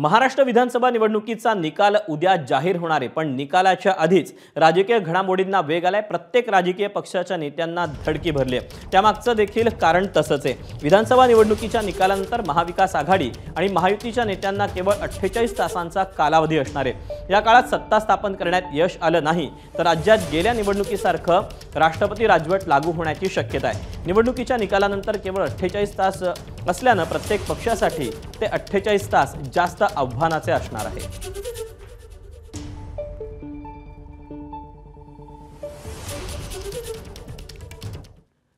महाराष्ट्र विधानसभा निवडणुकीचा निकाल उद्या जाहीर होणार आहे, पण निकालाच्या आधीच राजकीय घडामोडींना वेग आलाय। प्रत्येक राजकीय पक्षाच्या नेत्यांना धडकी भरली आहे। त्यामागचं देखील कारण तसंच आहे। विधानसभा निवडणुकीच्या निकालानंतर महाविकास आघाडी आणि महायुतीच्या नेत्यांना केवळ 48 तासांचा कालावधी असणार आहे। या काळात सत्ता स्थापन करण्यात यश आलं नाही तर राज्यात गेल्या निवडणुकीसारखं राष्ट्रपती राजवट लागू होण्याची शक्यता आहे। निवडणुकीच्या निकालानंतर केवळ 48 तास असल्यानं प्रत्येक पक्षासाठी ते 48 तास जास्त आव्हानाचे असणार आहे।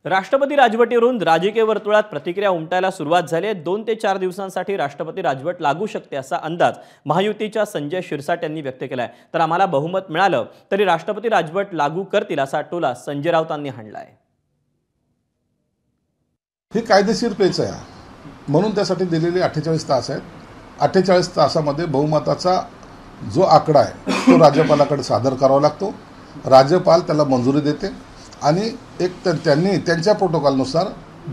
राष्ट्रपती राजवटीवरून राजकीय वर्तुळात प्रतिक्रिया उमटायला सुरुवात झाली आहे। 2 ते 4 दिवसांसाठी राष्ट्रपती राजवट लागू शकते असा अंदाज महायुतीच्या संजय शिरसाट यांनी व्यक्त केलाय। तर आम्हाला बहुमत मिळालं तरी राष्ट्रपती राजवट लागू करतील असा टोला संजय राऊतांनी हाणलाय। हे कायदेशीर पेच आहे म्हणून त्यासाठी दिलेले 48 तास आहेत। 48 तासामध्ये बहुमताचा जो आकडा आहे तो राज्यपालाकडे सादर करावा लागतो। राज्यपाल त्याला मंजुरी देते आणि त्यांनी त्यांच्या प्रोटोकॉलनुसार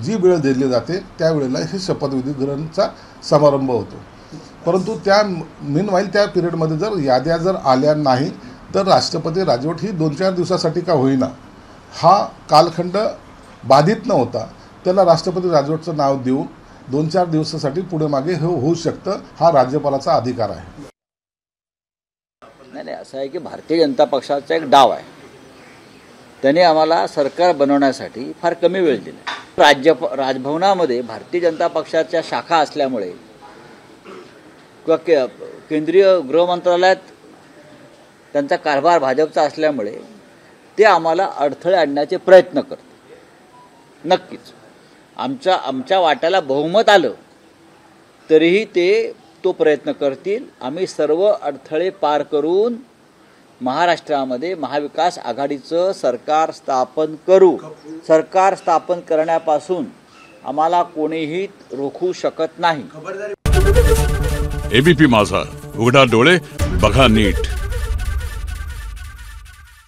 जी वेळ दिली जाते त्या वेळेला हे शपथविधी ग्रहणाचा समारंभ होतो। परंतु त्या मीनवाईल त्या पिरियडमध्ये जर याद्या आल्या नाही तर राष्ट्रपती राजवट ही 2-4 दिवसासाठी का होईना हा कालखंड बाधित न होता त्याला राष्ट्रपती राजवटचं नाव देऊन 2-4 दिवसासाठी पुढे मागे होऊ शकतं। हा राज्यपालाचा अधिकार आहे। नाही असं आहे की भारतीय जनता पक्षाचा एक डाव आहे। त्याने आम्हाला सरकार बनवण्यासाठी फार कमी वेळ दिला। राजभवनामध्ये भारतीय जनता पक्षाच्या शाखा असल्यामुळे किंवा केंद्रीय गृह मंत्रालयात त्यांचा कारभार भाजपचा असल्यामुळे ते आम्हाला अडथळे आणण्याचे प्रयत्न करतात। नक्कीच आमच्या वाट्याला बहुमत आलं तरीही ते तो प्रयत्न करतील। आम्ही सर्व अडथळे पार करून महाराष्ट्रामध्ये महाविकास आघाडीचं सरकार स्थापन करू। सरकार स्थापन करण्यापासून आम्हाला कोणीही रोखू शकत नाही। एबीपी माझा, उघडा डोळे बघा नीट।